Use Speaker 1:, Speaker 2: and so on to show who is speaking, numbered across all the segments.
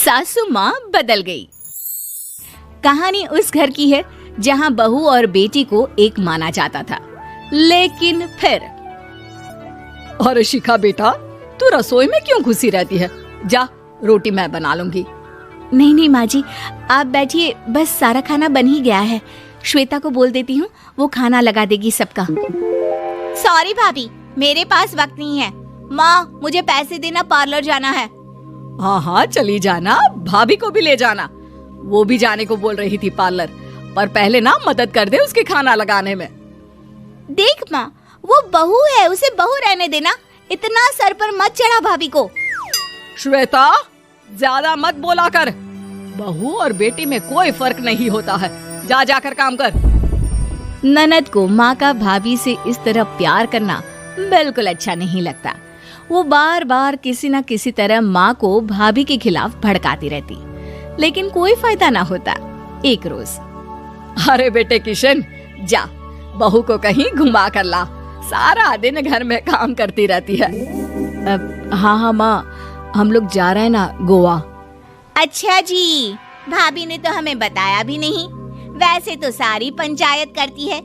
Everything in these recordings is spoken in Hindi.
Speaker 1: सासू माँ बदल गई। कहानी उस घर की है जहाँ बहू और बेटी को एक माना जाता था, लेकिन फिर
Speaker 2: अरे शिखा बेटा, तू रसोई में क्यों घुसी रहती है? जा, रोटी मैं बना लूंगी।
Speaker 1: नहीं नहीं माँ जी, आप बैठिए, बस सारा खाना बन ही गया है। श्वेता को बोल देती हूँ, वो खाना लगा देगी सबका। सॉरी भाभी, मेरे पास वक्त नहीं है। माँ, मुझे पैसे देना, पार्लर जाना है।
Speaker 2: हाँ हाँ चली जाना, भाभी को भी ले जाना। वो भी जाने को बोल रही थी पार्लर, पर पहले ना मदद कर दे उसके खाना लगाने में।
Speaker 1: देख माँ, वो बहू है, उसे बहू रहने देना, इतना सर पर मत चढ़ा भाभी को।
Speaker 2: श्वेता, ज्यादा मत बोला कर। बहू और बेटी में कोई फर्क नहीं होता है। जा जाकर काम कर।
Speaker 1: ननद को माँ का भाभी से इस तरह प्यार करना बिल्कुल अच्छा नहीं लगता। वो बार बार किसी न किसी तरह माँ को भाभी के खिलाफ भड़काती रहती, लेकिन कोई फायदा ना होता। एक रोज,
Speaker 2: अरे बेटे किशन, जा बहू को कहीं घुमा कर ला, सारा दिन घर में काम करती रहती है।
Speaker 1: हाँ हाँ माँ, हम लोग जा रहे हैं ना गोवा। अच्छा जी, भाभी ने तो हमें बताया भी नहीं। वैसे तो सारी पंचायत करती है,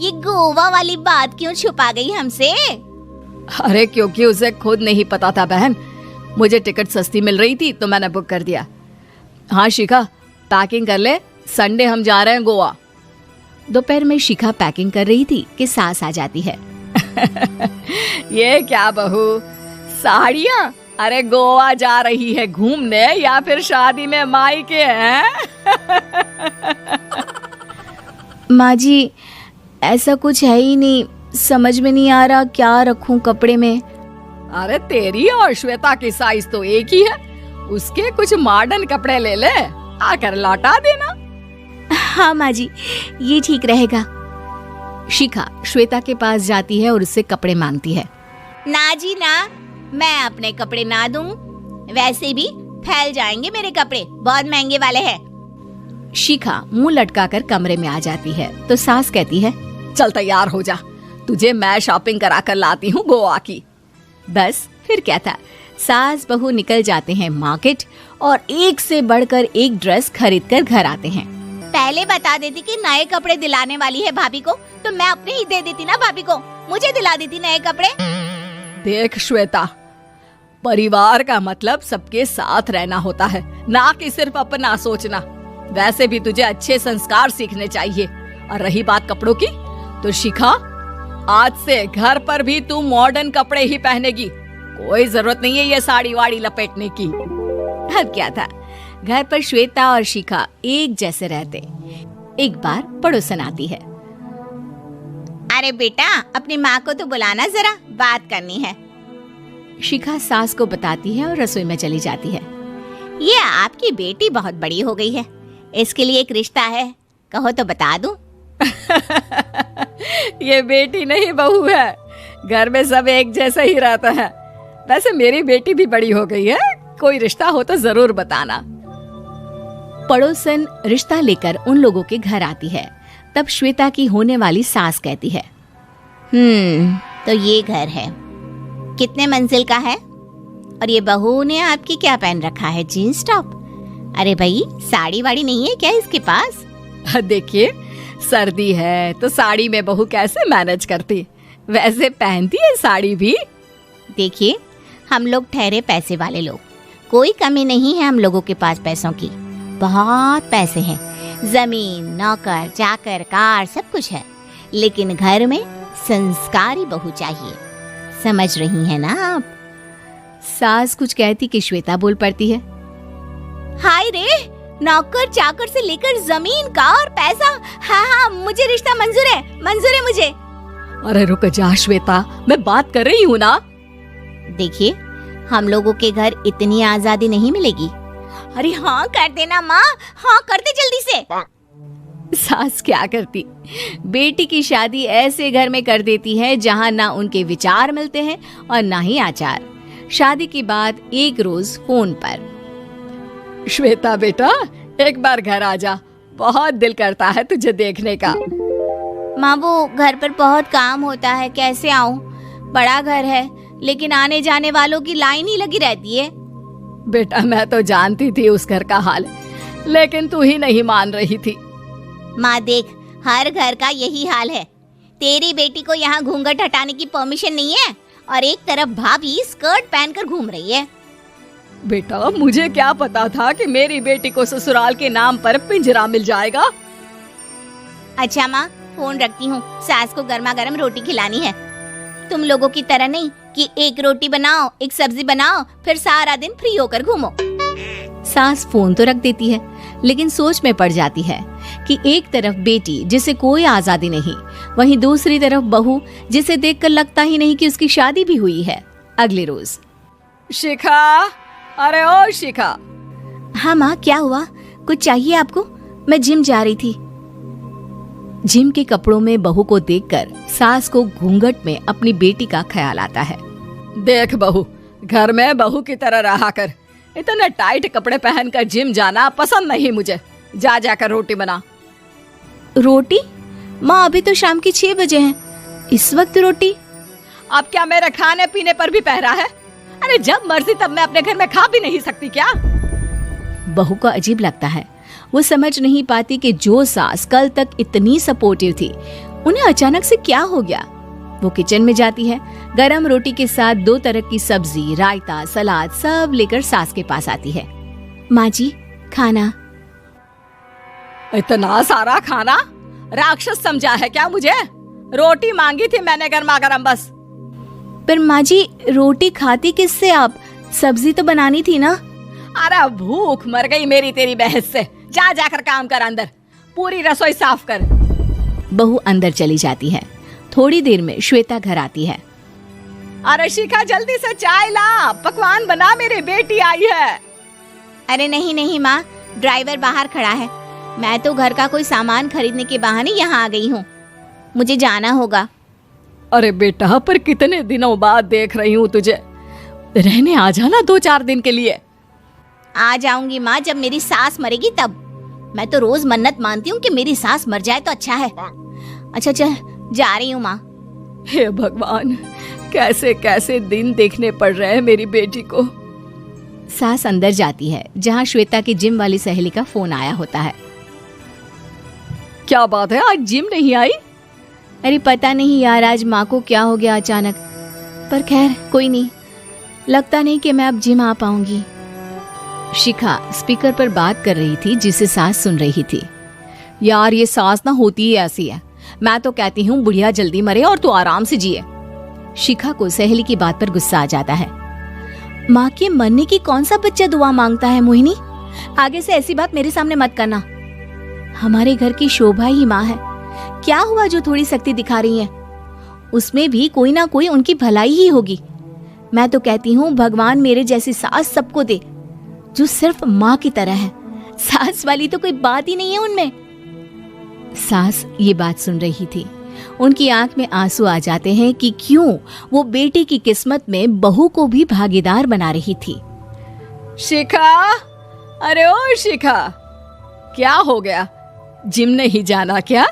Speaker 1: ये गोवा वाली बात क्यों छुपा गई हमसे?
Speaker 2: अरे क्योंकि उसे खुद नहीं पता था बहन। मुझे टिकट सस्ती मिल रही थी तो मैंने बुक कर दिया। हाँ शिखा, पैकिंग कर ले, संडे हम जा रहे हैं गोवा।
Speaker 1: दोपहर में शिखा पैकिंग कर रही थी कि सास आ जाती है।
Speaker 2: ये क्या बहू, साड़ियाँ? अरे गोवा जा रही है घूमने या फिर शादी में मायके हैं?
Speaker 1: माँ जी, ऐसा कुछ है ही नहीं, समझ में नहीं आ रहा क्या रखूं कपड़े में।
Speaker 2: अरे तेरी और श्वेता की साइज तो एक ही है, उसके कुछ मॉडर्न कपड़े ले ले, आकर लौटा देना।
Speaker 1: हाँ माँ जी, ये ठीक रहेगा। शिखा श्वेता के पास जाती है और उससे कपड़े मांगती है। ना जी ना, मैं अपने कपड़े ना दूं, वैसे भी फैल जाएंगे मेरे कपड़े, बहुत महंगे वाले हैं। शिखा मुंह लटकाकर कमरे में आ जाती है तो सास कहती है,
Speaker 2: चल तैयार हो जा, तुझे मैं शॉपिंग करा कर लाती हूँ गोवा की।
Speaker 1: बस फिर क्या था, सास बहू निकल जाते हैं मार्केट और एक से बढ़कर एक ड्रेस खरीद कर घर आते हैं। पहले बता देती कि नए कपड़े दिलाने वाली है भाभी को, तो मैं अपने ही दे देती ना भाभी को, मुझे दिला देती नए कपड़े।
Speaker 2: देख श्वेता, परिवार का मतलब सबके साथ रहना होता है, ना कि सिर्फ अपना सोचना। वैसे भी तुझे अच्छे संस्कार सीखने चाहिए। और रही बात कपड़ों की, तो शिखा, आज से घर पर भी तू मॉडर्न कपड़े ही पहनेगी। कोई जरूरत नहीं है ये साड़ी वाड़ी लपेटने की।
Speaker 1: अब क्या था, घर पर श्वेता और शिखा एक जैसे रहते। एक बार पड़ोसन आती है। अरे बेटा, अपनी माँ को तो बुलाना, जरा बात करनी है। शिखा सास को बताती है और रसोई में चली जाती है। ये आपकी बेटी बहुत बड़ी हो गई है, इसके लिए एक रिश्ता है, कहो तो बता दूं।
Speaker 2: ये बेटी नहीं बहू है, घर में सब एक जैसा ही रहता है। वैसे मेरी बेटी भी बड़ी हो गई है, कोई रिश्ता हो तो जरूर बताना।
Speaker 1: पड़ोसन रिश्ता लेकर उन लोगों के घर आती है। तब श्वेता की होने वाली सास कहती है, तो ये घर है, कितने मंजिल का है? और ये बहू ने आपकी क्या पहन रखा है, जीन्स टॉप? अरे भाई, साड़ी वाड़ी नहीं है क्या इसके पास?
Speaker 2: देखिए, सर्दी है तो साड़ी में बहू कैसे मैनेज करती, वैसे पहनती है साड़ी भी।
Speaker 1: देखिए, हम लोग ठहरे पैसे वाले लोग, कोई कमी नहीं है हम लोगों के पास पैसों की, बहुत पैसे हैं, जमीन, नौकर चाकर, कार, सब कुछ है, लेकिन घर में संस्कारी बहू चाहिए। समझ रही हैं ना आप? सास कुछ कहती कि श्वेता बोल पड़ती है, हाय रे, नौकर चाकर से लेकर जमीन, कार, पैसा, हाँ, मुझे रिश्ता मंजूर है मुझे।
Speaker 2: अरे रुक जा श्वेता, मैं बात कर रही हूँ ना।
Speaker 1: देखिए, हम लोगों के घर इतनी आजादी नहीं मिलेगी। अरे हाँ कर देना माँ, हाँ कर दे जल्दी से। सास क्या करती, बेटी की शादी ऐसे घर में कर देती है जहाँ ना उनके विचार मिलते हैं और ना ही आचार। शादी के बाद एक रोज फोन पर,
Speaker 2: श्वेता बेटा, एक बार घर आ जा, बहुत दिल करता है तुझे देखने का।
Speaker 1: माँ, वो घर पर बहुत काम होता है, कैसे आऊँ? बड़ा घर है, लेकिन आने जाने वालों की लाइन ही लगी रहती है।
Speaker 2: बेटा मैं तो जानती थी उस घर का हाल, लेकिन तू ही नहीं मान रही थी।
Speaker 1: माँ देख, हर घर का यही हाल है। तेरी बेटी को यहाँ घूंघट हटाने की परमिशन नहीं है और एक तरफ भाभी स्कर्ट पहनकर घूम रही है।
Speaker 2: बेटा मुझे क्या पता था कि मेरी बेटी को ससुराल के नाम पर पिंजरा मिल जाएगा।
Speaker 1: अच्छा माँ, फोन रखती हूँ, सास को गर्मा गर्म रोटी खिलानी है। तुम लोगों की तरह नहीं कि एक रोटी बनाओ, एक सब्जी बनाओ, फिर सारा दिन फ्री होकर घूमो। सास फोन तो रख देती है, लेकिन सोच में पड़ जाती है कि एक तरफ बेटी जिसे कोई आजादी नहीं, वहीं दूसरी तरफ बहू जिसे देखकर लगता ही नहीं कि उसकी शादी भी हुई है। अगले रोज,
Speaker 2: शिखा, अरे ओ शिखा।
Speaker 1: हाँ माँ, क्या हुआ? कुछ चाहिए आपको? मैं जिम जा रही थी। जिम के कपड़ों में बहू को देखकर सास को घूंघट में अपनी बेटी का ख्याल आता है।
Speaker 2: देख बहू, घर में बहू की तरह रहा कर। इतने टाइट कपड़े पहनकर जिम जाना पसंद नहीं मुझे। जा जाकर रोटी बना।
Speaker 1: रोटी? माँ अभी तो शाम की 6 बजे हैं, इस वक्त रोटी?
Speaker 2: अब क्या मेरे खाने पीने पर भी पहरा है? अरे जब मर्जी तब मैं अपने घर में खा भी नहीं सकती क्या?
Speaker 1: बहू को अजीब लगता है। वो समझ नहीं पाती कि जो सास कल तक इतनी सपोर्टिव थी, उन्हें अचानक से क्या हो गया। वो किचन में जाती है, गरम रोटी के साथ 2 तरह की सब्जी, रायता, सलाद सब लेकर सास के पास आती है। माँ जी, खाना।
Speaker 2: इतना सारा खाना? राक्षस समझा है क्या मुझे? रोटी मांगी थी मैंने गर्मा गर्म बस।
Speaker 1: पर माँ जी, रोटी खाती किससे आप? सब्जी तो बनानी थी ना।
Speaker 2: अरे भूख मर गई मेरी तेरी बहस से। जा जाकर काम कर, अंदर पूरी रसोई साफ कर।
Speaker 1: बहू अंदर चली जाती है। थोड़ी देर में श्वेता घर आती है।
Speaker 2: अरे शिखा, जल्दी से चाय ला, पकवान बना, मेरी बेटी आई है।
Speaker 1: अरे नहीं नहीं माँ, ड्राइवर बाहर खड़ा है। मैं तो घर का कोई सामान खरीदने के बहाने यहाँ आ गई हूँ, मुझे जाना होगा।
Speaker 2: अरे बेटा, पर कितने दिनों बाद देख रही हूँ तुझे, रहने आ जाना 2-4 दिन के लिए।
Speaker 1: आ जाऊंगी माँ, जब मेरी सास मरेगी तब। मैं तो रोज मन्नत मानती हूँ कि मेरी सास मर जाए तो अच्छा है। अच्छा चल, जा रही हूँ माँ।
Speaker 2: हे भगवान, कैसे कैसे दिन देखने पड़ रहे हैं मेरी बेटी को।
Speaker 1: सास अंदर जाती है, जहाँ श्वेता की जिम वाली सहेली का फोन आया होता है।
Speaker 2: क्या बात है, आज जिम नहीं आई?
Speaker 1: अरे पता नहीं यार, आज माँ को क्या हो गया अचानक। पर खैर कोई नहीं, लगता नहीं कि मैं अब जिम आ पाऊंगी। शिखा स्पीकर पर बात कर रही थी, जिसे सास सुन रही थी।
Speaker 2: यार ये सास ना होती ही ऐसी है। मैं तो कहती हूँ बुढ़िया जल्दी मरे और तू आराम से जिए।
Speaker 1: शिखा को सहेली की बात पर गुस्सा आ जाता है। माँ के मरने की कौन सा बच्चा दुआ मांगता है मोहिनी? आगे से ऐसी बात मेरे सामने मत करना। हमारे घर की शोभा ही माँ है। क्या हुआ जो थोड़ी सख्ती दिखा रही है? उसमें भी कोई ना कोई उनकी भलाई ही होगी। मैं तो कहती हूँ भगवान मेरे जैसी सास सबको दे, जो सिर्फ माँ की तरह है। सास वाली तो कोई बात ही नहीं है उनमें। सास ये बात सुन रही थी। उनकी आंख में आंसू आ जाते हैं कि क्यों वो बेटी की किस्मत में बहू को भी भागीदार बना रही थी।
Speaker 2: शिखा, अरे ओ शिखा, क्या हो गया? जिम नहीं जाना क्या?